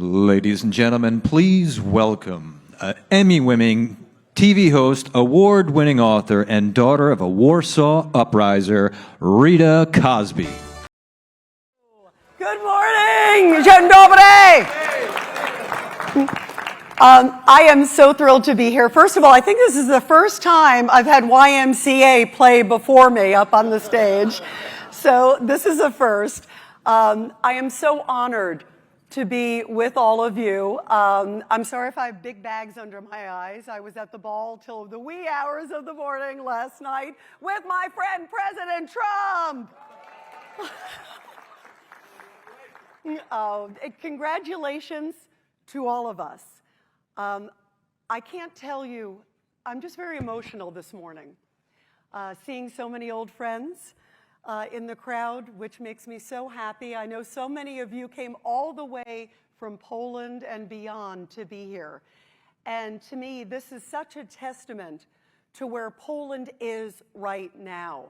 Ladies and gentlemen, please welcome Emmy-winning TV host, award-winning author, and daughter of a Warsaw upriser, Rita Cosby. Good morning! Dzień dobry! I am so thrilled to be here. First of all, I think this is the first time I've had YMCA play before me up on the stage. So this is a first. I am so honored to be with all of you. I'm sorry if I have big bags under my eyes. I was at the ball till the wee hours of the morning last night with my friend President Trump. Congratulations to all of us. I can't tell you, I'm just very emotional this morning. Seeing so many old friends in the crowd, which makes me so happy. I know so many of you came all the way from Poland and beyond to be here. And to me, this is such a testament to where Poland is right now.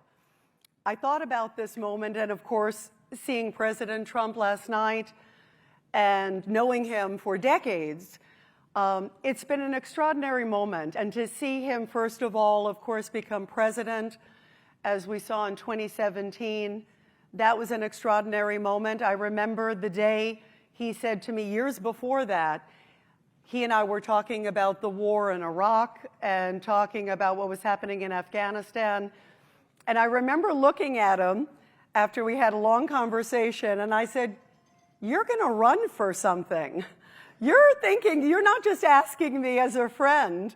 I thought about this moment, and of course, seeing President Trump last night and knowing him for decades, it's been an extraordinary moment. And to see him, first of all, of course, become president, as we saw in 2017, that was an extraordinary moment. I remember the day he said to me years before that, he and I were talking about the war in Iraq and talking about what was happening in Afghanistan. And I remember looking at him after we had a long conversation, and I said, "You're going to run for something. You're not just asking me as a friend,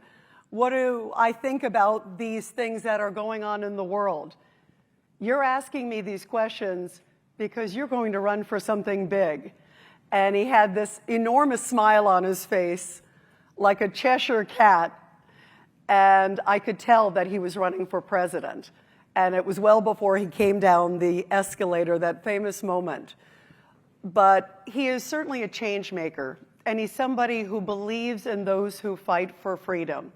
what do I think about these things that are going on in the world? You're asking me these questions because you're going to run for something big." And he had this enormous smile on his face, like a Cheshire cat, and I could tell that he was running for president. And it was well before he came down the escalator, that famous moment. But he is certainly a change maker, and he's somebody who believes in those who fight for freedom.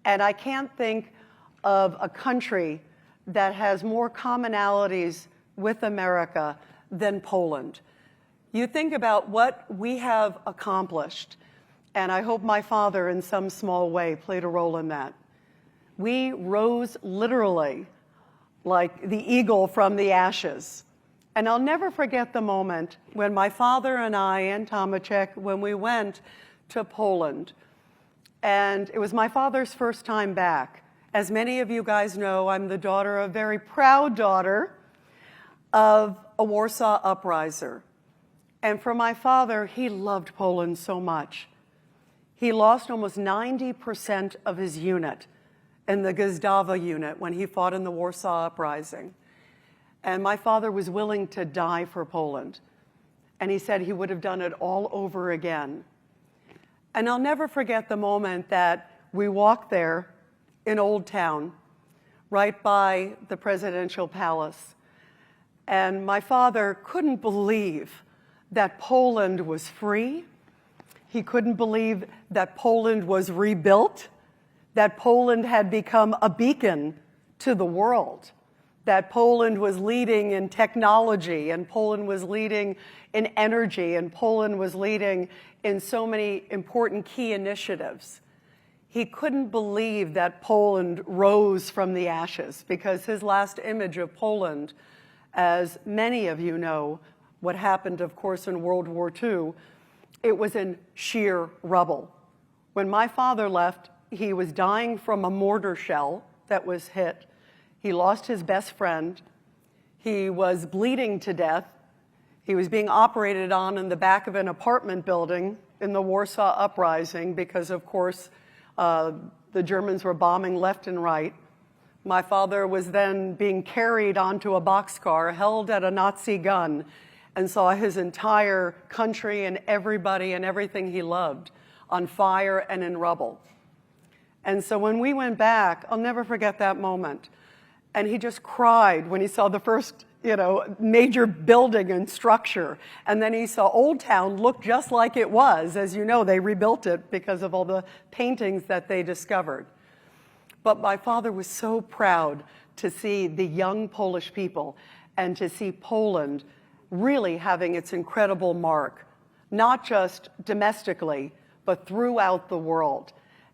And I can't think of a country that has more commonalities with America than Poland. You think about what we have accomplished, and I hope my father in some small way played a role in that. We rose literally like the eagle from the ashes. And I'll never forget the moment when my father and I and Tomaszek, when we went to Poland. And it was my father's first time back. As many of you guys know, I'm the daughter, a very proud daughter of a Warsaw upriser. And for my father, he loved Poland so much. He lost almost 90% of his unit in the Gestapo unit when he fought in the Warsaw uprising. And my father was willing to die for Poland. And he said he would have done it all over again. And I'll never forget the moment that we walked there in Old Town, right by the presidential palace. And my father couldn't believe that Poland was free. He couldn't believe that Poland was rebuilt, that Poland had become a beacon to the world, that Poland was leading in technology, and Poland was leading in energy, and Poland was leading in so many important key initiatives. He couldn't believe that Poland rose from the ashes, because his last image of Poland, as many of you know, what happened, of course, in World War II, it was in sheer rubble. When my father left, he was dying from a mortar shell that was hit. He lost his best friend. He was bleeding to death. He was being operated on in the back of an apartment building in the Warsaw uprising because, of course, the Germans were bombing left and right. My father was then being carried onto a boxcar, held at a Nazi gun, and saw his entire country and everybody and everything he loved on fire and in rubble. And so when we went back, I'll never forget that moment. And he just cried when he saw the first, major building and structure. And then he saw Old Town look just like it was. As you know, they rebuilt it because of all the paintings that they discovered. But my father was so proud to see the young Polish people and to see Poland really having its incredible mark not just domestically, but throughout the world.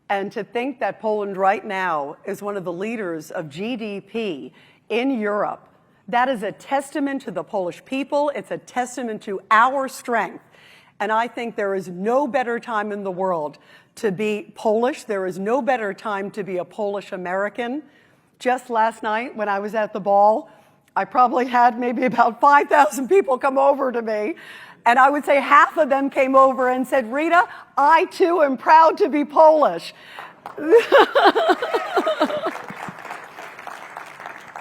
And to think that Poland right now is one of the leaders of GDP in Europe, that is a testament to the Polish people. It's a testament to our strength. And I think there is no better time in the world to be Polish. There is no better time to be a Polish American. Just last night when I was at the ball, I probably had maybe about 5,000 people come over to me. And I would say half of them came over and said, Rita, I too am proud to be Polish.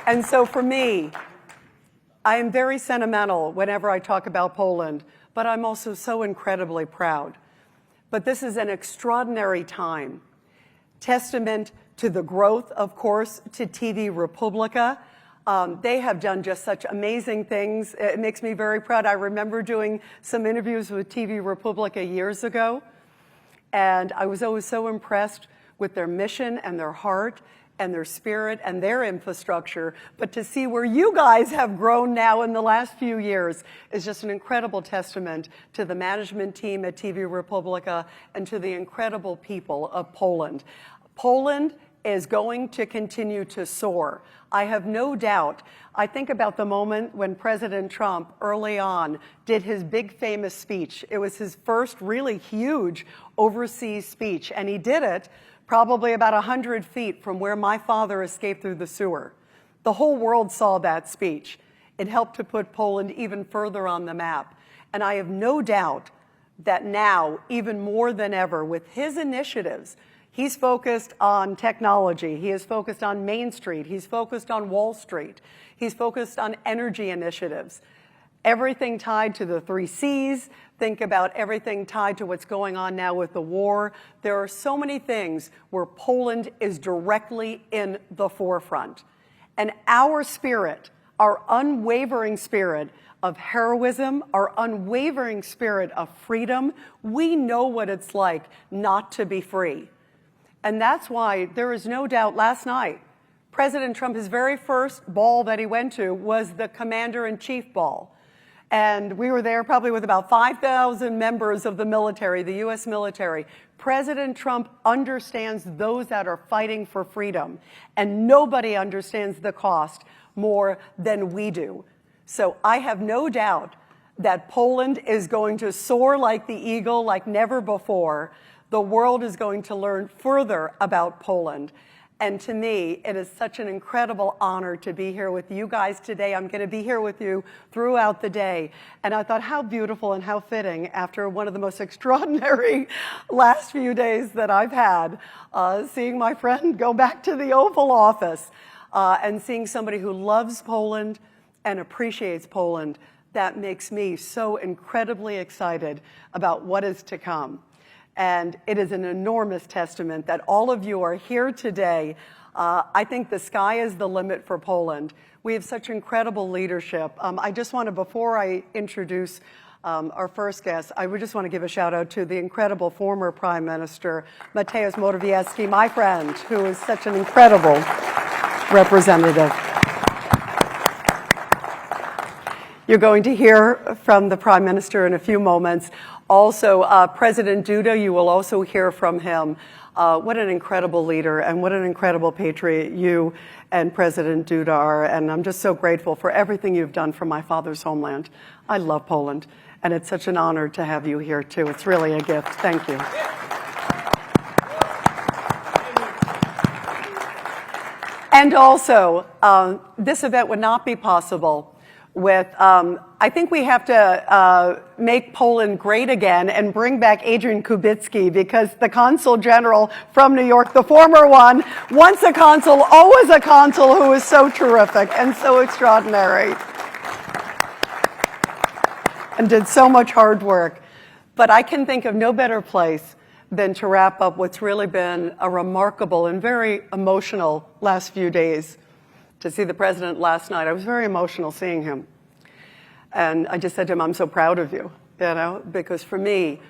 And so for me, I am very sentimental whenever I talk about Poland, but I'm also so incredibly proud. But this is an extraordinary time. Testament to the growth, of course, to TV Republika. They have done just such amazing things. It makes me very proud. I remember doing some interviews with TV Republika years ago, and I was always so impressed with their mission and their heart and their spirit and their infrastructure. But to see where you guys have grown now in the last few years is just an incredible testament to the management team at TV Republika and to the incredible people of Poland. Poland is going to continue to soar. I have no doubt. I think about the moment when President Trump early on did his big famous speech. It was his first really huge overseas speech, and he did it probably about 100 feet from where my father escaped through the sewer. The whole world saw that speech. It helped to put Poland even further on the map. And I have no doubt that now, even more than ever, with his initiatives, he's focused on technology. He is focused on Main Street. He's focused on Wall Street. He's focused on energy initiatives. Everything tied to the 3 Cs. Think about everything tied to what's going on now with the war. There are so many things where Poland is directly in the forefront. And our spirit, our unwavering spirit of heroism, our unwavering spirit of freedom, we know what it's like not to be free. And that's why there is no doubt last night, President Trump, his very first ball that he went to was the Commander-in-Chief ball. And we were there probably with about 5,000 members of the military, the U.S. military. President Trump understands those that are fighting for freedom. And nobody understands the cost more than we do. So I have no doubt that Poland is going to soar like the eagle like never before. The world is going to learn further about Poland. And to me, it is such an incredible honor to be here with you guys today. I'm going to be here with you throughout the day. And I thought how beautiful and how fitting after one of the most extraordinary last few days that I've had, seeing my friend go back to the Oval Office and seeing somebody who loves Poland and appreciates Poland. That makes me so incredibly excited about what is to come. And it is an enormous testament that all of you are here today. I think the sky is the limit for Poland. We have such incredible leadership. I just want to, before I introduce our first guest, I would just want to give a shout out to the incredible former Prime Minister, Mateusz Morawiecki, my friend, who is such an incredible representative. You're going to hear from the Prime Minister in a few moments. Also, President Duda, you will also hear from him. What an incredible leader and what an incredible patriot you and President Duda are. And I'm just so grateful for everything you've done for my father's homeland. I love Poland, and it's such an honor to have you here, too. It's really a gift. Thank you. And also, this event would not be possible with, I think we have to make Poland great again and bring back Adrian Kubicki, because the Consul General from New York, the former one, once a consul, always a consul, who is so terrific and so extraordinary and did so much hard work. But I can think of no better place than to wrap up what's really been a remarkable and very emotional last few days. To see the president last night, I was very emotional seeing him. And I just said to him, I'm so proud of you, because for me,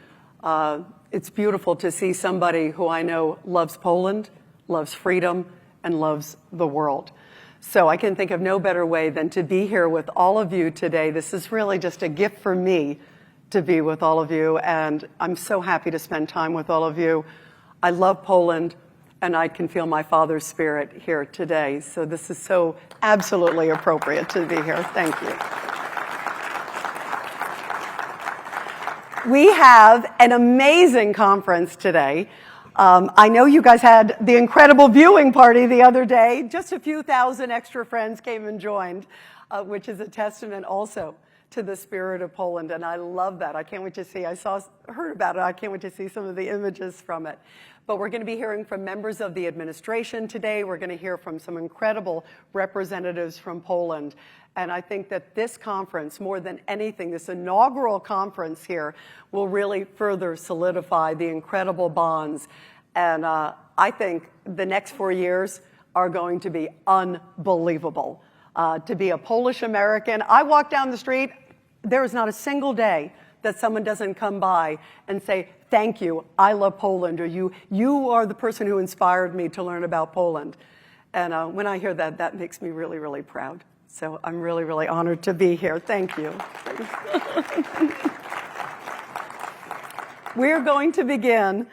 it's beautiful to see somebody who I know loves Poland, loves freedom, and loves the world. So I can think of no better way than to be here with all of you today. This is really just a gift for me to be with all of you, and I'm so happy to spend time with all of you. I love Poland, and I can feel my father's spirit here today, so this is so absolutely appropriate to be here. Thank you. We have an amazing conference today. I know you guys had the incredible viewing party the other day. Just a few thousand extra friends came and joined, which is a testament also to the spirit of Poland, and I love that. I can't wait to see. Heard about it. I can't wait to see some of the images from it. But we're going to be hearing from members of the administration today. We're going to hear from some incredible representatives from Poland. And I think that this conference, more than anything, this inaugural conference here, will really further solidify the incredible bonds. And I think the next 4 years are going to be unbelievable. To be a Polish American, I walk down the street, there is not a single day that someone doesn't come by and say, thank you, I love Poland, or you are the person who inspired me to learn about Poland. And when I hear that, that makes me really, really proud. So I'm really, really honored to be here. Thank you. We're going to begin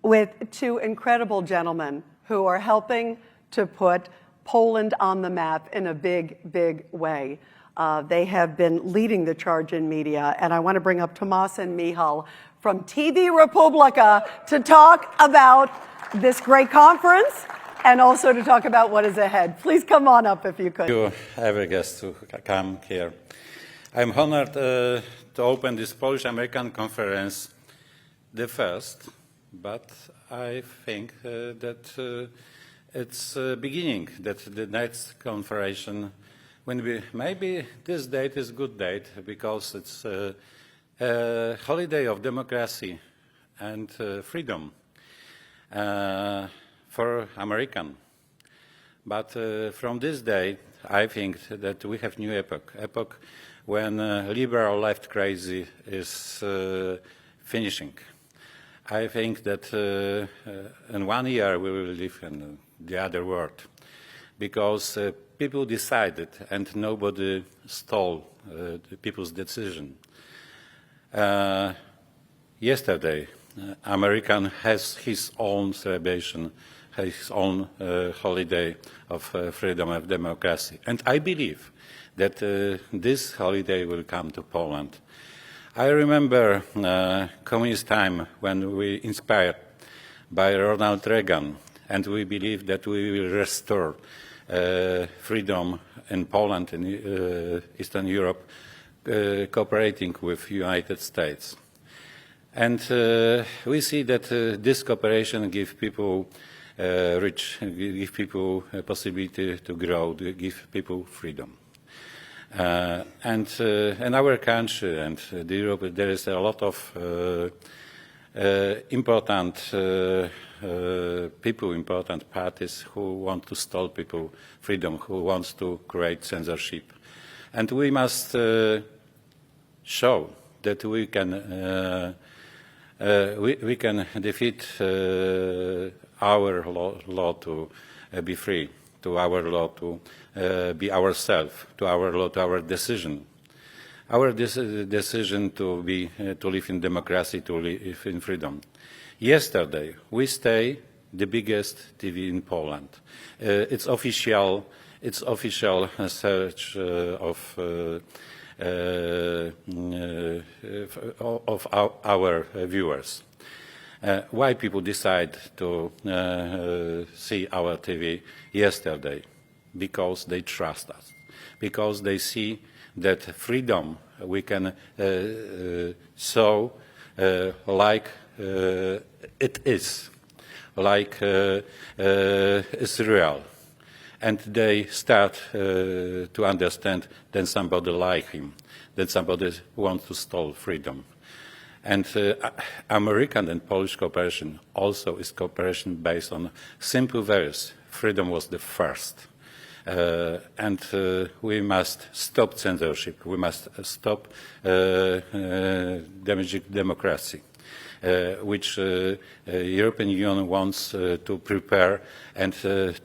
with two incredible gentlemen who are helping to put Poland on the map in a big, big way. They have been leading the charge in media, and I want to bring up Tomas and Michal from TV Republika to talk about this great conference and also to talk about what is ahead. Please come on up if you could. Thank you, every guest, to come here. I'm honored to open this Polish-American conference, the first, but I think that it's beginning, that the next conference when maybe this date is a good date because it's a holiday of democracy and freedom for American. But from this day, I think that we have new epoch when liberal left crazy is finishing. I think that in 1 year we will live in the other world because people decided and nobody stole the people's decision. Yesterday, American has his own celebration, his own holiday of freedom and democracy. And I believe that this holiday will come to Poland. I remember communist time when we inspired by Ronald Reagan, and we believe that we will restore freedom in Poland and Eastern Europe, cooperating with United States. And we see that this cooperation gives people give people a possibility to grow, to give people freedom. And in our country and the Europe, there is a lot of important people, important parties who want to stall people freedom, who wants to create censorship. And we must show that we can defeat our law to be free, to our law to be ourselves, to our law, to our decision. Our decision to live in democracy, to live in freedom. Yesterday, we stay the biggest TV in Poland. It's official search of our viewers. Why people decide to see our TV yesterday? Because they trust us. Because they see that freedom we can show like it is, like it's real. And they start to understand that somebody like him, that somebody wants to steal freedom. And American and Polish cooperation also is cooperation based on simple values. Freedom was the first. And we must stop censorship. We must stop damaging democracy. which European Union wants to prepare and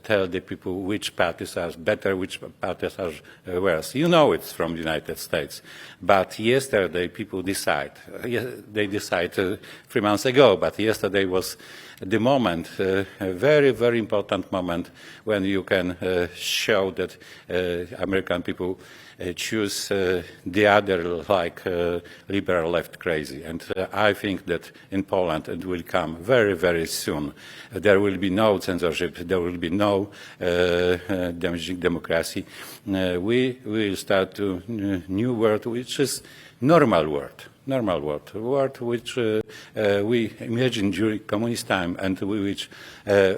tell the people which parties are better, which parties are worse. You know it's from the United States. But yesterday people decide. They decided 3 months ago, but yesterday was the moment, a very, very important moment when you can show that American people choose the other like liberal left crazy. And I think that in Poland it will come very, very soon. There will be no censorship, there will be no damaging democracy. We will start a new world which is normal world. Normal world, a world which we imagined during communist time and which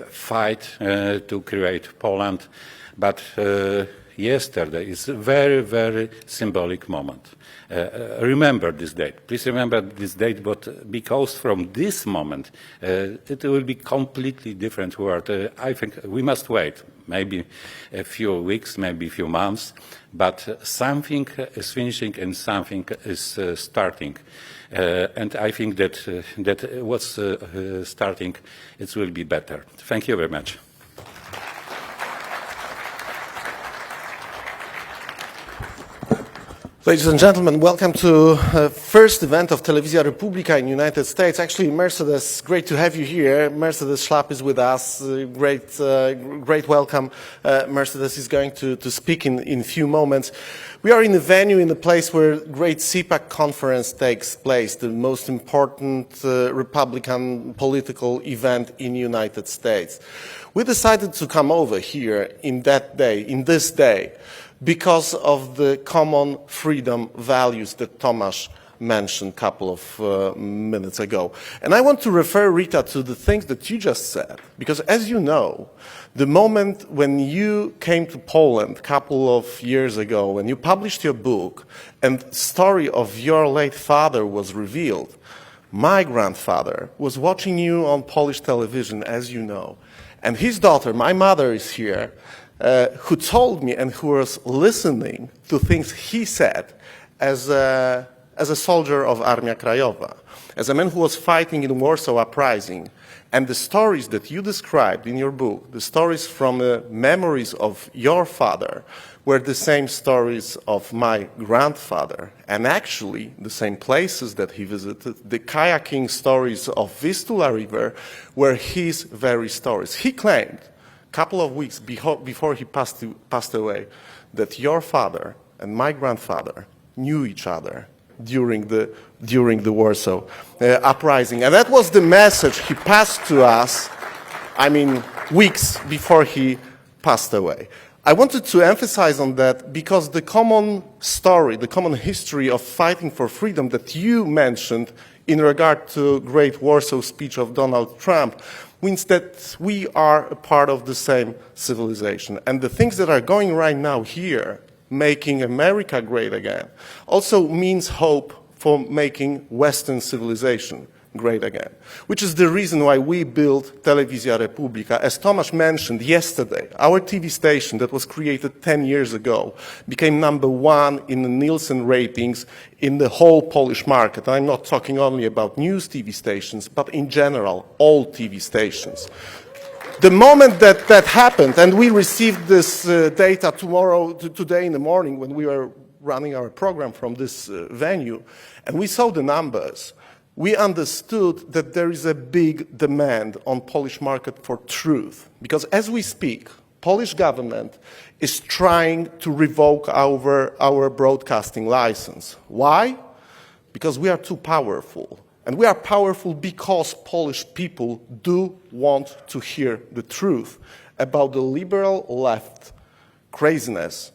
fight to create Poland. But yesterday is a very, very symbolic moment. Remember this date. Please remember this date, but because from this moment it will be completely different world. I think we must wait, maybe a few weeks, maybe a few months, but something is finishing and something is starting. And I think that what's starting, it will be better. Thank you very much. Ladies and gentlemen, welcome to the first event of Telewizja Republika in the United States. Actually, Mercedes, great to have you here. Mercedes Schlapp is with us. Great welcome. Mercedes is going to speak in a few moments. We are in a venue, in the place where great CPAC conference takes place, the most important Republican political event in the United States. We decided to come over here in this day, because of the common freedom values that Tomasz mentioned a couple of minutes ago. And I want to refer, Rita, to the things that you just said, because as you know, the moment when you came to Poland a couple of years ago, when you published your book and the story of your late father was revealed, my grandfather was watching you on Polish television, as you know, and his daughter, my mother, is here, who told me and who was listening to things he said as a soldier of Armia Krajowa, as a man who was fighting in Warsaw Uprising. And the stories that you described in your book, the stories from the memories of your father, were the same stories of my grandfather, and actually the same places that he visited. The kayaking stories of Vistula River were his very stories. He claimed couple of weeks before he passed away, that your father and my grandfather knew each other during the Warsaw Uprising. And that was the message he passed to us, weeks before he passed away. I wanted to emphasize on that because the common story, the common history of fighting for freedom that you mentioned in regard to Great Warsaw Speech of Donald Trump means that we are a part of the same civilization. And the things that are going right now here, making America great again, also means hope for making Western civilization great again, which is the reason why we built Telewizja Republika. As Tomasz mentioned yesterday, our TV station that was created 10 years ago became #1 in the Nielsen ratings in the whole Polish market. I'm not talking only about news TV stations, but in general, all TV stations. The moment that happened, and we received this data today in the morning when we were running our program from this venue, and we saw the numbers, we understood that there is a big demand on Polish market for truth. Because as we speak, Polish government is trying to revoke our broadcasting license. Why? Because we are too powerful. And we are powerful because Polish people do want to hear the truth about the liberal left craziness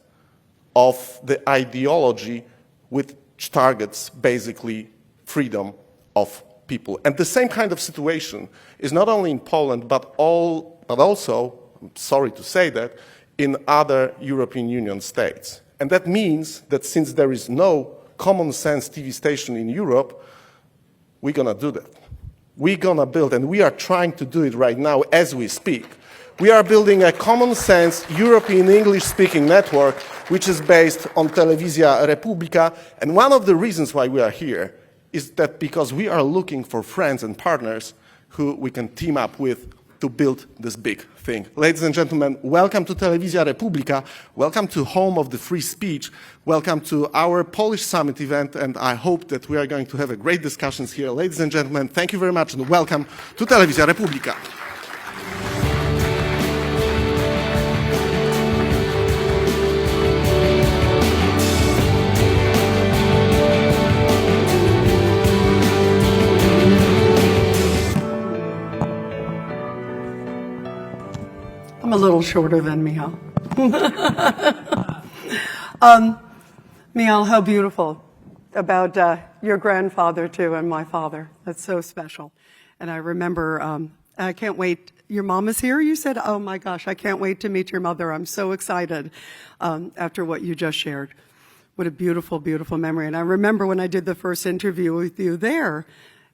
of the ideology which targets basically freedom of people. And the same kind of situation is not only in Poland, but also, I'm sorry to say that, in other European Union states. And that means that since there is no common sense TV station in Europe, we're going to do that. We're going to build, and we are trying to do it right now as we speak. We are building a common sense European English-speaking network, which is based on Telewizja Republika. And one of the reasons why we are here is that because we are looking for friends and partners who we can team up with to build this big thing. Ladies and gentlemen, welcome to Telewizja Republika, welcome to home of the free speech, welcome to our Polish summit event, and I hope that we are going to have a great discussions here. Ladies and gentlemen, thank you very much and welcome to Telewizja Republika. I'm a little shorter than Michal. Michal, how beautiful about your grandfather, too, and my father. That's so special. And I remember, I can't wait. Your mom is here, you said? Oh, my gosh, I can't wait to meet your mother. I'm so excited after what you just shared. What a beautiful, beautiful memory. And I remember when I did the first interview with you there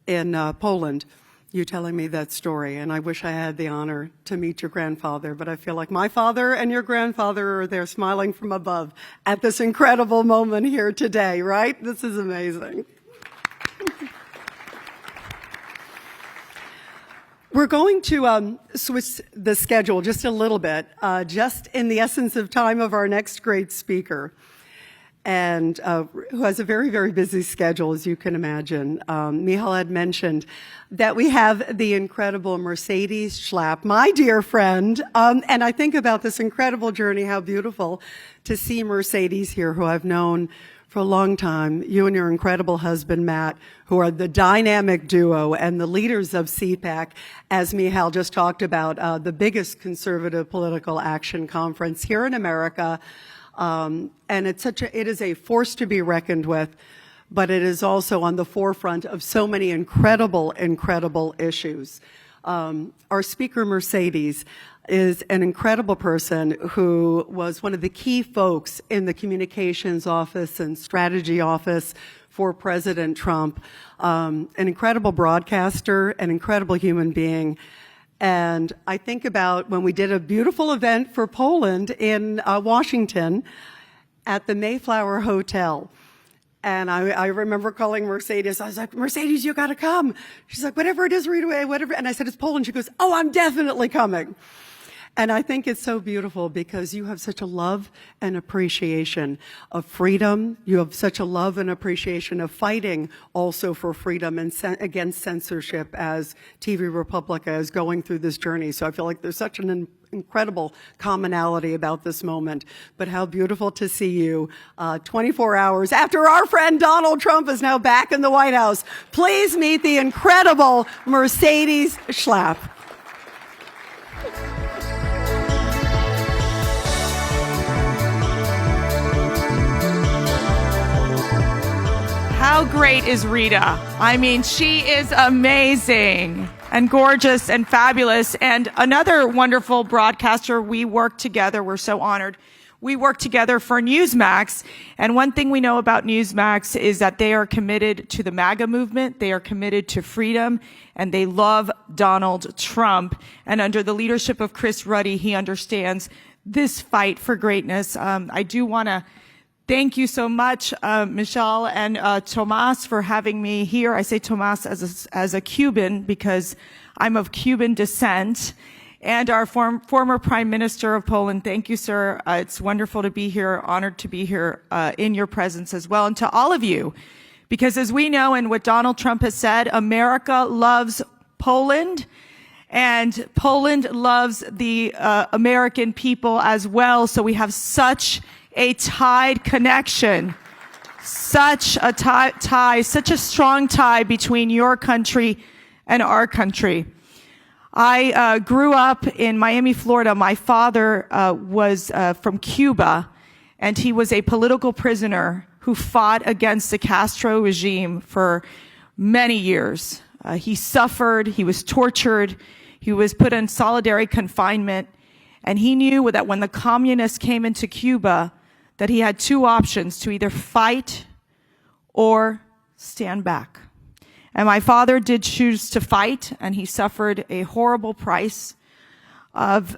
in Poland, you telling me that story, and I wish I had the honor to meet your grandfather, but I feel like my father and your grandfather are there smiling from above at this incredible moment here today, right? This is amazing. We're going to switch the schedule just a little bit, just in the essence of time of our next great speaker, and who has a very, very busy schedule, as you can imagine. Michal had mentioned that we have the incredible Mercedes Schlapp, my dear friend, and I think about this incredible journey, how beautiful to see Mercedes here, who I've known for a long time, you and your incredible husband, Matt, who are the dynamic duo and the leaders of CPAC, as Michal just talked about, the biggest conservative political action conference here in America. And it is a force to be reckoned with, but it is also on the forefront of so many incredible, incredible issues. Our speaker, Mercedes, is an incredible person who was one of the key folks in the communications office and strategy office for President Trump, an incredible broadcaster, an incredible human being. And I think about when we did a beautiful event for Poland in Washington at the Mayflower Hotel. And I remember calling Mercedes. I was like, Mercedes, you got to come. She's like, whatever it is, Rita, whatever. And I said, it's Poland. She goes, oh, I'm definitely coming. And I think it's so beautiful because you have such a love and appreciation of freedom. You have such a love and appreciation of fighting also for freedom and against censorship as TV Republica is going through this journey. So I feel like there's such an incredible commonality about this moment. But how beautiful to see you 24 hours after our friend Donald Trump is now back in the White House. Please meet the incredible Mercedes Schlapp. How great is Rita? I mean, she is amazing and gorgeous and fabulous. And another wonderful broadcaster, we work together. We're so honored. We work together for Newsmax. And one thing we know about Newsmax is that they are committed to the MAGA movement. They are committed to freedom, and they love Donald Trump. And under the leadership of Chris Ruddy, he understands this fight for greatness. I do want to thank you so much, Michal and Tomas, for having me here. I say Tomas as a Cuban because I'm of Cuban descent. And our former Prime Minister of Poland, thank you, sir. It's wonderful to be here, honored to be here in your presence as well. And to all of you, because as we know and what Donald Trump has said, America loves Poland, and Poland loves the American people as well. So we have such a tied connection, such a tie, such a strong tie between your country and our country. I grew up in Miami, Florida. My father was from Cuba, and he was a political prisoner who fought against the Castro regime for many years. He suffered, he was tortured, he was put in solitary confinement, and he knew that when the communists came into Cuba, that he had two options: to either fight or stand back. And my father did choose to fight, and he suffered a horrible price of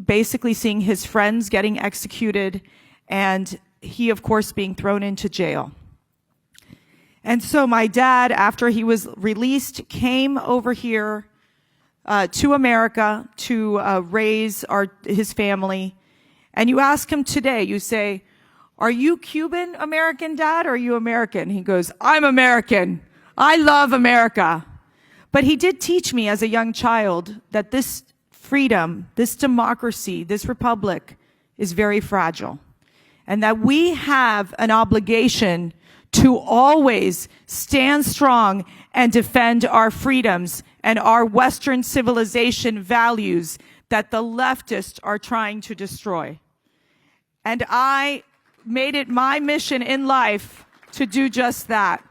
basically seeing his friends getting executed, and he, of course, being thrown into jail. And so my dad, after he was released, came over here to America to raise his family. And you ask him today, you say, "Are you Cuban American, Dad, or are you American?" He goes, "I'm American. I love America." But he did teach me as a young child that this freedom, this democracy, this republic is very fragile. And that we have an obligation to always stand strong and defend our freedoms and our Western civilization values that the leftists are trying to destroy. And I made it my mission in life to do just that.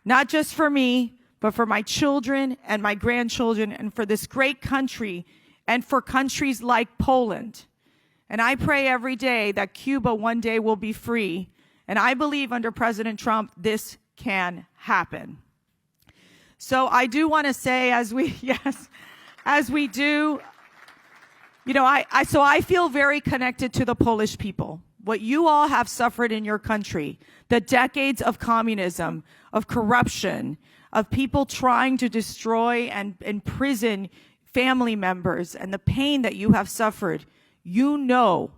Not just for me, but for my children and my grandchildren and for this great country and for countries like Poland. And I pray every day that Cuba one day will be free. And I believe under President Trump, this can happen. So I do want to say as we do, so I feel very connected to the Polish people. What you all have suffered in your country, the decades of communism, of corruption, of people trying to destroy and imprison family members, and the pain that you have suffered, you know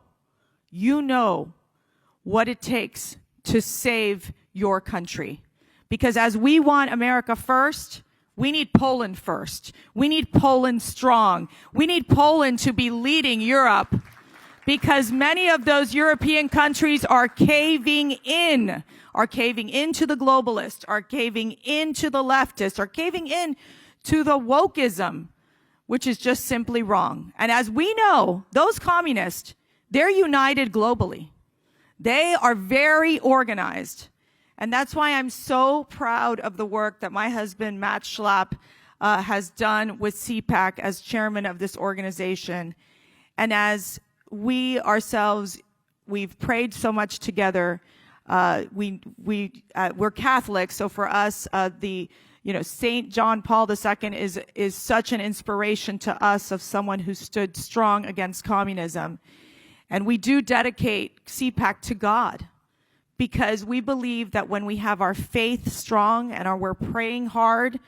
what it takes to save your country. Because as we want America first, we need Poland first. We need Poland strong. We need Poland to be leading Europe, because many of those European countries are caving into the globalists, are caving into the leftists, are caving in to the wokeism, which is just simply wrong. And as we know, those communists, they're united globally. They are very organized. And that's why I'm so proud of the work that my husband, Matt Schlapp, has done with CPAC as chairman of this organization. And as we ourselves, we've prayed so much together. We're Catholic, so for us, Saint John Paul II is such an inspiration to us of someone who stood strong against communism. And we do dedicate CPAC to God, because we believe that when we have our faith strong and we're praying hard,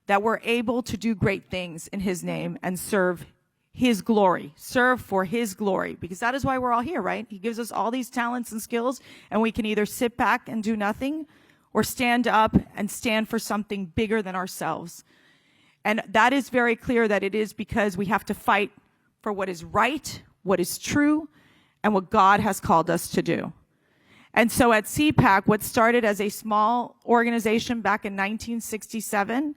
that we're able to do great things in His name and serve His glory, serve for His glory, because that is why we're all here, right? He gives us all these talents and skills, and we can either sit back and do nothing or stand up and stand for something bigger than ourselves. And that is very clear that it is because we have to fight for what is right, what is true, and what God has called us to do. And so at CPAC, what started as a small organization back in 1967,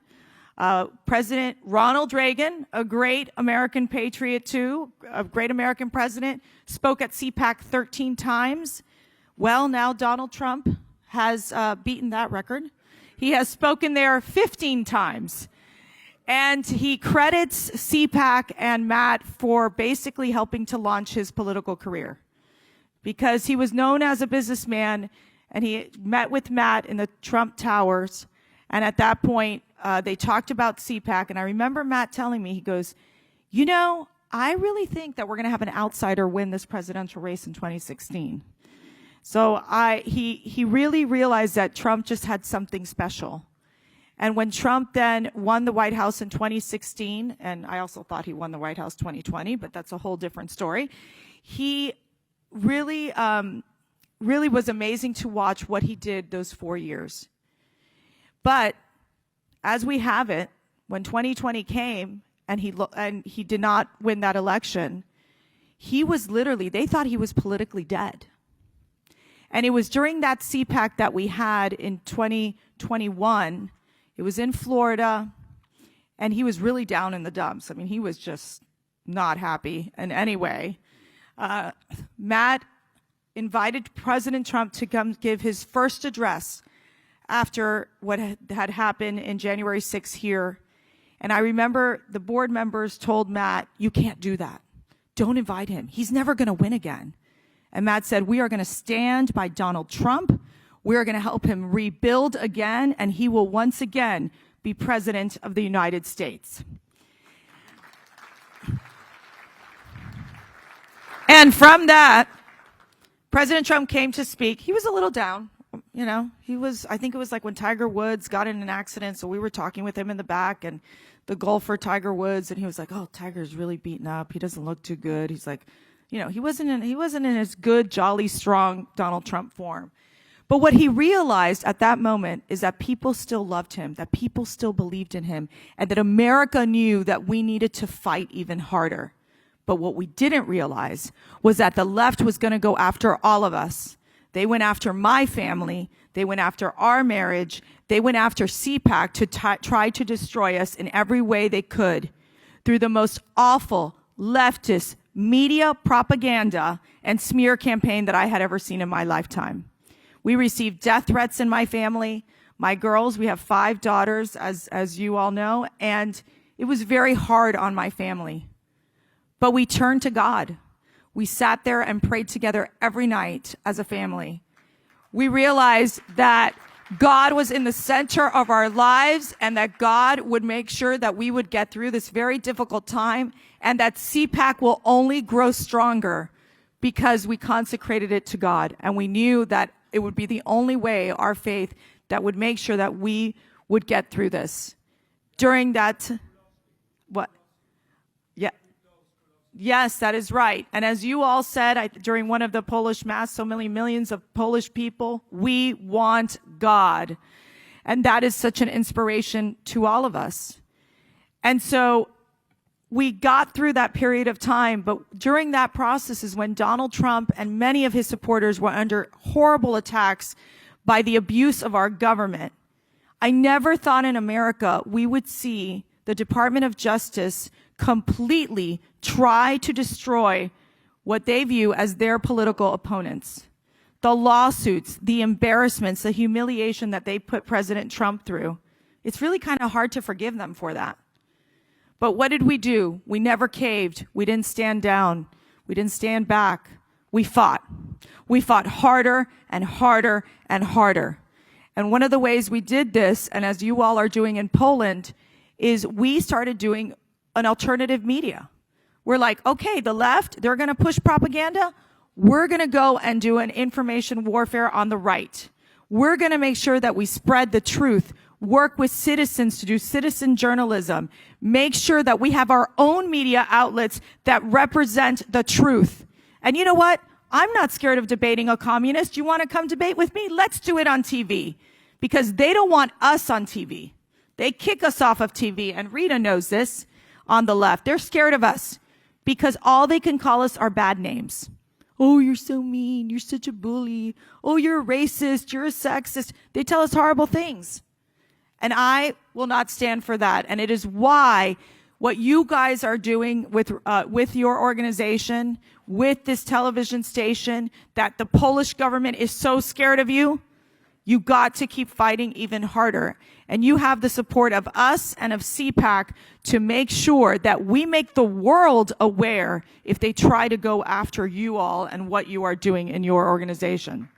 President Ronald Reagan, a great American patriot too, a great American president, spoke at CPAC 13 times. Well, now Donald Trump has beaten that record. He has spoken there 15 times. And he credits CPAC and Matt for basically helping to launch his political career, because he was known as a businessman, and he met with Matt in the Trump Towers. And at that point, they talked about CPAC. And I remember Matt telling me, he goes, I really think that we're going to have an outsider win this presidential race in 2016. So he really realized that Trump just had something special. And when Trump then won the White House in 2016, and I also thought he won the White House 2020, but that's a whole different story, he really was amazing to watch what he did those 4 years. But as we have it, when 2020 came and he did not win that election, he was they thought he was politically dead. And it was during that CPAC that we had in 2021. It was in Florida, and he was really down in the dumps. I mean, he was just not happy in any way. Matt invited President Trump to come give his first address after what had happened in January 6th here. And I remember the board members told Matt, "You can't do that. Don't invite him. He's never going to win again." And Matt said, "We are going to stand by Donald Trump. We are going to help him rebuild again, and he will once again be president of the United States." And from that, President Trump came to speak. He was a little down. you know, I think it was like when Tiger Woods got in an accident, so we were talking with him in the back, and the golfer Tiger Woods, and he was like, oh, Tiger's really beaten up. He doesn't look too good. He's like, you know, he wasn't in his good, jolly, strong Donald Trump form. But what he realized at that moment is that people still loved him, that people still believed in him, and that America knew that we needed to fight even harder. But what we didn't realize was that the left was going to go after all of us. They went after my family. They went after our marriage. They went after CPAC to try to destroy us in every way they could through the most awful leftist media propaganda and smear campaign that I had ever seen in my lifetime. We received death threats in my family. My girls, we have 5 daughters, as you all know, and it was very hard on my family. But we turned to God. We sat there and prayed together every night as a family. We realized that God was in the center of our lives and that God would make sure that we would get through this very difficult time, and that CPAC will only grow stronger because we consecrated it to God. And we knew that it would be the only way, our faith, that would make sure that we would get through this. During that, what? Yeah. Yes, that is right. And as you all said during one of the Polish Mass, so many millions of Polish people, we want God. And that is such an inspiration to all of us. And so we got through that period of time, but during that process is when Donald Trump and many of his supporters were under horrible attacks by the abuse of our government. I never thought in America we would see the Department of Justice completely try to destroy what they view as their political opponents. The lawsuits, the embarrassments, the humiliation that they put President Trump through. It's really kind of hard to forgive them for that. But what did we do? We never caved. We didn't stand down. We didn't stand back. We fought. We fought harder and harder and harder. And one of the ways we did this, and as you all are doing in Poland, is we started doing an alternative media. We're like, okay, the left, they're going to push propaganda. We're going to go and do an information warfare on the right. We're going to make sure that we spread the truth, work with citizens to do citizen journalism, make sure that we have our own media outlets that represent the truth. And you know what? I'm not scared of debating a communist. You want to come debate with me? Let's do it on TV. Because they don't want us on TV. They kick us off of TV, and Rita knows this on the left. They're scared of us because all they can call us are bad names. Oh, you're so mean. You're such a bully. Oh, you're a racist. You're a sexist. They tell us horrible things. And I will not stand for that. And it is why what you guys are doing with your organization, with this television station, that the Polish government is so scared of you, you got to keep fighting even harder. And you have the support of us and of CPAC to make sure that we make the world aware if they try to go after you all and what you are doing in your organization.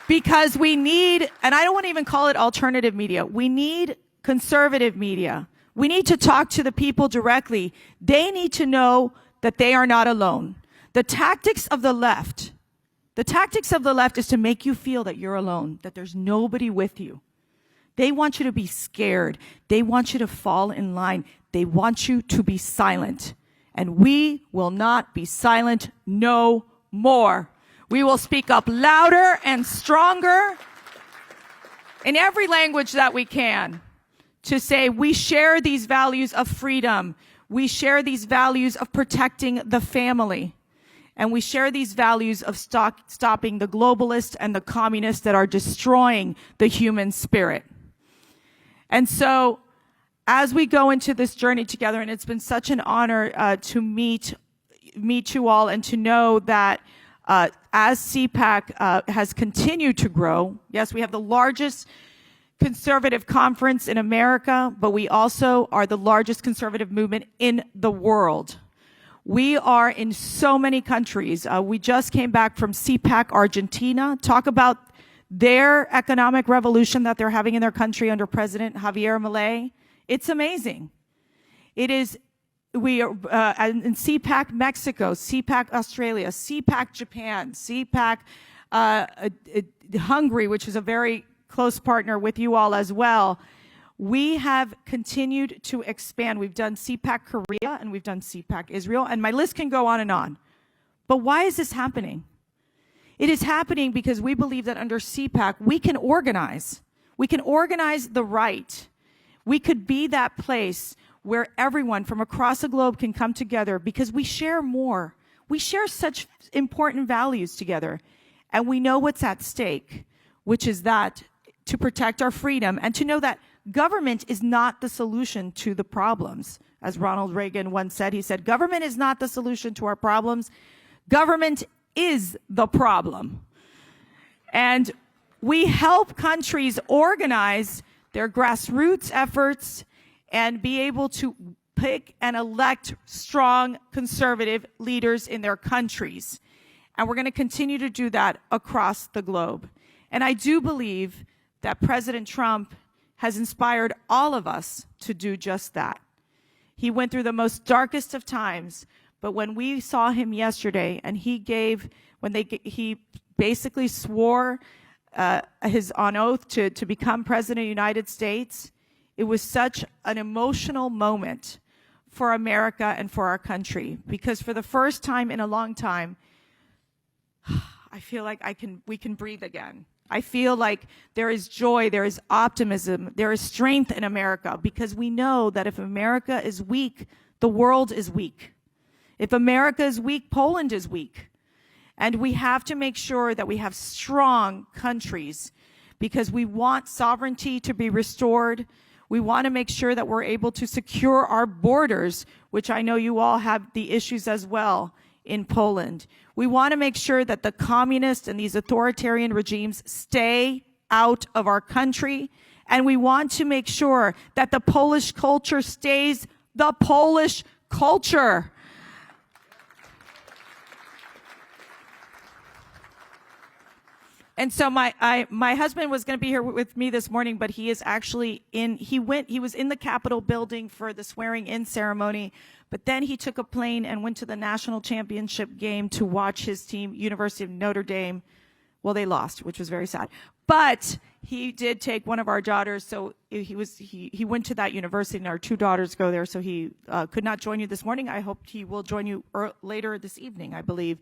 Because we need, and I don't want to even call it alternative media, we need conservative media. We need to talk to the people directly. They need to know that they are not alone. The tactics of the left is to make you feel that you're alone, that there's nobody with you. They want you to be scared. They want you to fall in line. They want you to be silent. And we will not be silent no more. We will speak up louder and stronger in every language that we can to say we share these values of freedom. We share these values of protecting the family. And we share these values of stopping the globalists and the communists that are destroying the human spirit. And so as we go into this journey together, and it's been such an honor to meet you all and to know that as CPAC has continued to grow, yes, we have the largest conservative conference in America, but we also are the largest conservative movement in the world. We are in so many countries. We just came back from CPAC Argentina. Talk about their economic revolution that they're having in their country under President Javier Milei. It's amazing. It is we are in CPAC Mexico, CPAC Australia, CPAC Japan, CPAC Hungary, which is a very close partner with you all as well. We have continued to expand. We've done CPAC Korea and we've done CPAC Israel, and my list can go on and on. But why is this happening? It is happening because we believe that under CPAC, we can organize. We can organize the right. We could be that place where everyone from across the globe can come together because we share more. We share such important values together, and we know what's at stake, which is that to protect our freedom and to know that government is not the solution to the problems. As Ronald Reagan once said, he said, government is not the solution to our problems. Government is the problem. And we help countries organize their grassroots efforts and be able to pick and elect strong conservative leaders in their countries. And we're going to continue to do that across the globe. And I do believe that President Trump has inspired all of us to do just that. He went through the most darkest of times, but when we saw him yesterday and he basically swore his on oath to become president of the United States, it was such an emotional moment for America and for our country, because for the first time in a long time, I feel like we can breathe again. I feel like there is joy, there is optimism, there is strength in America, because we know that if America is weak, the world is weak. If America is weak, Poland is weak. And we have to make sure that we have strong countries, because we want sovereignty to be restored. We want to make sure that we're able to secure our borders, which I know you all have the issues as well in Poland. We want to make sure that the communists and these authoritarian regimes stay out of our country. And we want to make sure that the Polish culture stays the Polish culture. And so my husband was going to be here with me this morning, but he is actually he was in the Capitol building for the swearing in ceremony, but then he took a plane and went to the national championship game to watch his team, University of Notre Dame. Well, they lost, which was very sad. But he did take one of our daughters, so he went to that university, and our two daughters go there, so he could not join you this morning. I hope he will join you later this evening, I believe.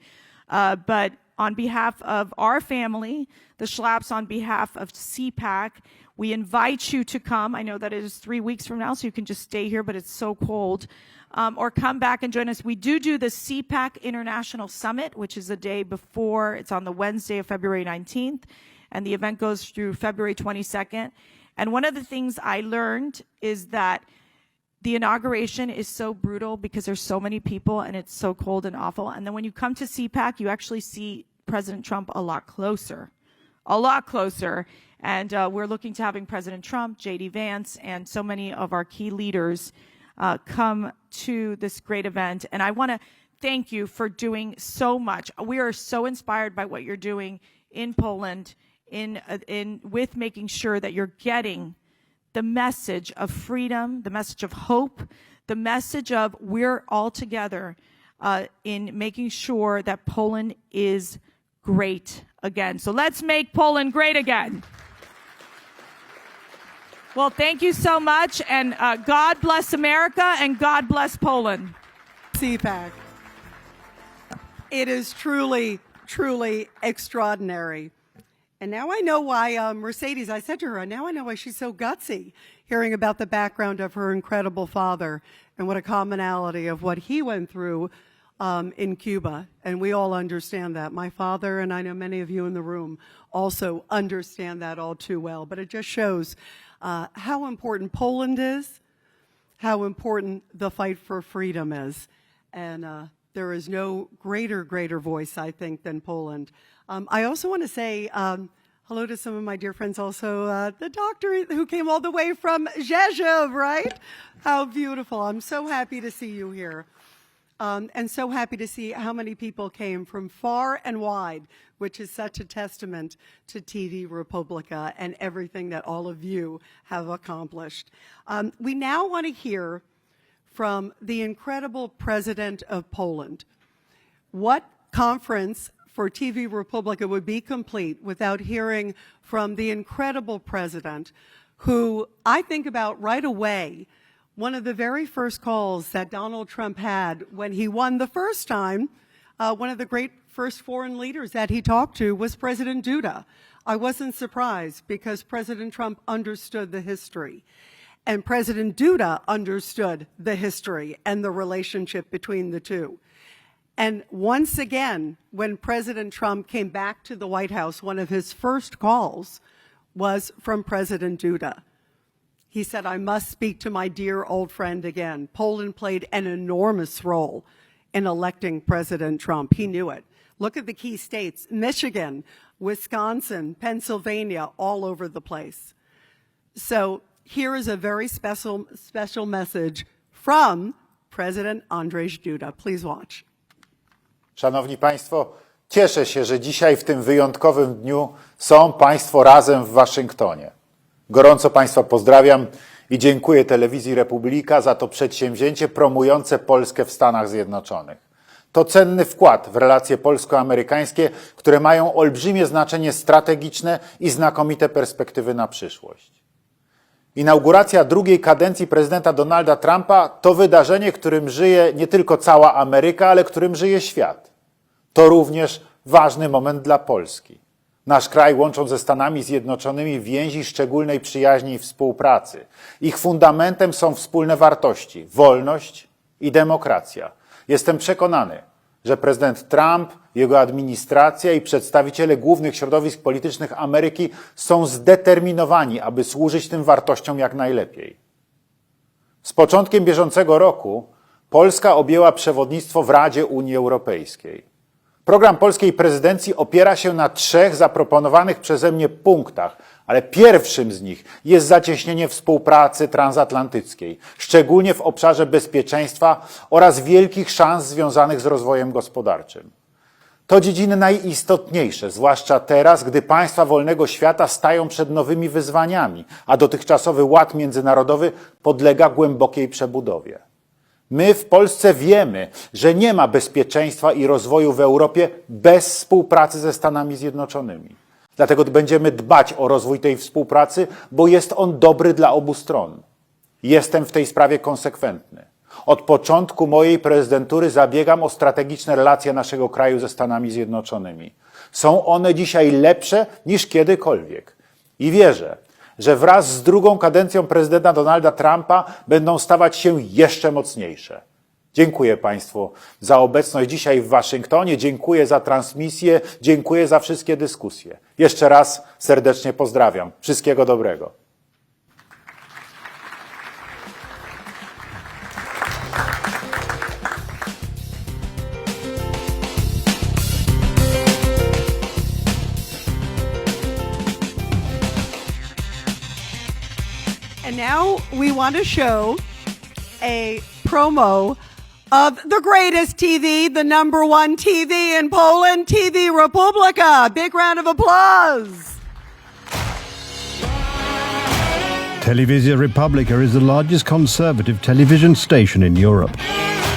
But on behalf of our family, the Schlapps, on behalf of CPAC, we invite you to come. I know that it is 3 weeks from now, so you can just stay here, but it's so cold. Or come back and join us. We do the CPAC International Summit, which is the day before. It's on the Wednesday of February 19th, and the event goes through February 22nd. And one of the things I learned is that the inauguration is so brutal because there's so many people and it's so cold and awful. And then when you come to CPAC, you actually see President Trump a lot closer. And we're looking to having President Trump, J.D. Vance, and so many of our key leaders come to this great event. And I want to thank you for doing so much. We are so inspired by what you're doing in Poland, with making sure that you're getting the message of freedom, the message of hope, the message of we're all together in making sure that Poland is great again. So let's make Poland great again. Well, thank you so much, and God bless America and God bless Poland. CPAC. It is truly, truly extraordinary. And now I know why Mercedes, I said to her, now I know why she's so gutsy, hearing about the background of her incredible father and what a commonality of what he went through in Cuba. And we all understand that. My father, and I know many of you in the room, also understand that all too well. But it just shows how important Poland is, how important the fight for freedom is. And there is no greater voice, I think, than Poland. I also want to say hello to some of my dear friends also, the doctor who came all the way from Rzeszów, right? How beautiful. I'm so happy to see you here. And so happy to see how many people came from far and wide, which is such a testament to TV Republica and everything that all of you have accomplished. We now want to hear from the incredible president of Poland. What conference for TV Republica would be complete without hearing from the incredible president, who I think about right away, one of the very first calls that Donald Trump had when he won the first time, one of the great first foreign leaders that he talked to was President Duda. I wasn't surprised because President Trump understood the history. And President Duda understood the history and the relationship between the two. And once again, when President Trump came back to the White House, one of his first calls was from President Duda. He said, I must speak to my dear old friend again. Poland played an enormous role in electing President Trump. He knew it. Look at the key states, Michigan, Wisconsin, Pennsylvania, all over the place. So here is a very special message from President Andrzej Duda. Please watch. Szanowni Państwo, cieszę się, że dzisiaj w tym wyjątkowym dniu są Państwo razem w Waszyngtonie. Gorąco Państwa pozdrawiam i dziękuję Telewizji Republika za to przedsięwzięcie promujące Polskę w Stanach Zjednoczonych. To cenny wkład w relacje polsko-amerykańskie, które mają olbrzymie znaczenie strategiczne i znakomite perspektywy na przyszłość. Inauguracja drugiej kadencji prezydenta Donalda Trumpa to wydarzenie, którym żyje nie tylko cała Ameryka, ale którym żyje świat. To również ważny moment dla Polski. Nasz kraj łączą ze Stanami Zjednoczonymi więzi szczególnej przyjaźni i współpracy. Ich fundamentem są wspólne wartości, wolność i demokracja. Jestem przekonany, że prezydent Trump, jego administracja i przedstawiciele głównych środowisk politycznych Ameryki są zdeterminowani, aby służyć tym wartościom jak najlepiej. Z początkiem bieżącego roku Polska objęła przewodnictwo w Radzie Unii Europejskiej. Program polskiej prezydencji opiera się na 3 zaproponowanych przeze mnie punktach, ale pierwszym z nich jest zacieśnienie współpracy transatlantyckiej, szczególnie w obszarze bezpieczeństwa oraz wielkich szans związanych z rozwojem gospodarczym. To dziedziny najistotniejsze, zwłaszcza teraz, gdy państwa wolnego świata stają przed nowymi wyzwaniami, a dotychczasowy ład międzynarodowy podlega głębokiej przebudowie. My w Polsce wiemy, że nie ma bezpieczeństwa i rozwoju w Europie bez współpracy ze Stanami Zjednoczonymi. Dlatego będziemy dbać o rozwój tej współpracy, bo jest on dobry dla obu stron. Jestem w tej sprawie konsekwentny. Od początku mojej prezydentury zabiegam o strategiczne relacje naszego kraju ze Stanami Zjednoczonymi. Są one dzisiaj lepsze niż kiedykolwiek. I wierzę, że wraz z drugą kadencją prezydenta Donalda Trumpa będą stawać się jeszcze mocniejsze. Dziękuję Państwu za obecność dzisiaj w Waszyngtonie, dziękuję za transmisję, dziękuję za wszystkie dyskusje. Jeszcze raz serdecznie pozdrawiam. Wszystkiego dobrego. And now we want to show a promo of the greatest TV, the #1 TV in Poland, TV Republica. Big round of applause. Telewizja Republika is the largest conservative television station in Europe.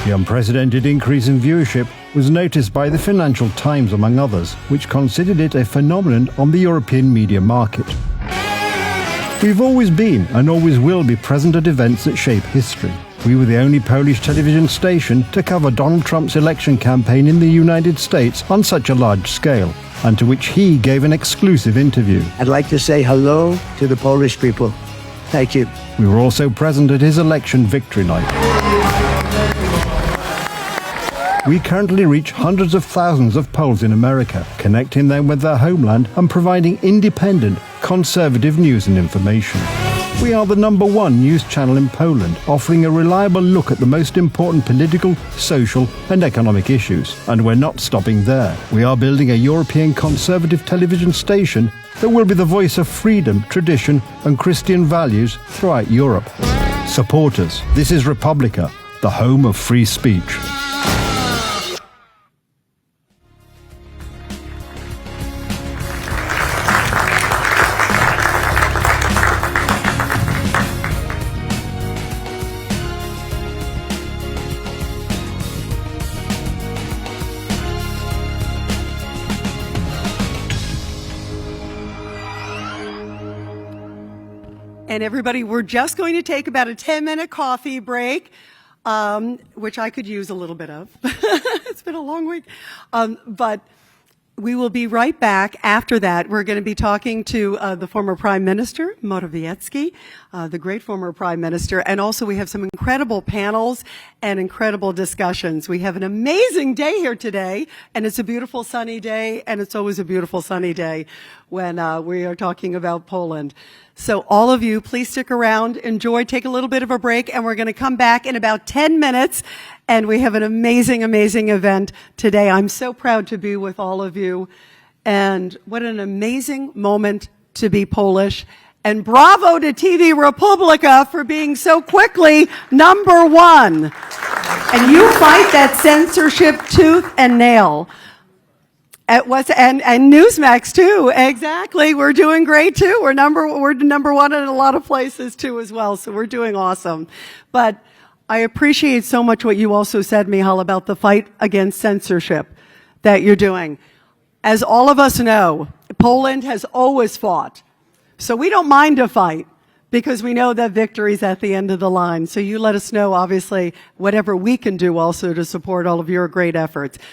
The unprecedented increase in viewership was noticed by the Financial Times, among others, which considered it a phenomenon on the European media market. We've always been and always will be present at events that shape history. We were the only Polish television station to cover Donald Trump's election campaign in the United States on such a large scale, and to which he gave an exclusive interview. I'd like to say hello to the Polish people. Thank you. We were also present at his election victory night. We currently reach hundreds of thousands of Poles in America, connecting them with their homeland and providing independent, conservative news and information. We are the #1 news channel in Poland, offering a reliable look at the most important political, social and economic issues. And we're not stopping there. We are building a European conservative television station that will be the voice of freedom, tradition and Christian values throughout Europe. Support us. This is Republica, the home of free speech. And everybody, we're just going to take about a 10-minute coffee break, which I could use a little bit of. It's been a long week. But we will be right back. After that, we're going to be talking to the former Prime Minister, Morawiecki, the great former Prime Minister, and also we have some incredible panels and incredible discussions. We have an amazing day here today, and it's a beautiful sunny day, and it's always a beautiful sunny day when we are talking about Poland. So all of you, please stick around, enjoy, take a little bit of a break, and we're going to come back in about 10 minutes. And we have an amazing, amazing event today. I'm so proud to be with all of you. And what an amazing moment to be Polish. And bravo to TV Republika for being so quickly #1. And you fight that censorship tooth and nail. And Newsmax too, exactly. We're doing great too. We're number 1 in a lot of places too as well. So we're doing awesome. But I appreciate so much what you also said, Michal, about the fight against censorship that you're doing. As all of us know, Poland has always fought. So we don't mind a fight because we know that victory's at the end of the line. So you let us know, obviously, whatever we can do also to support all of your great efforts.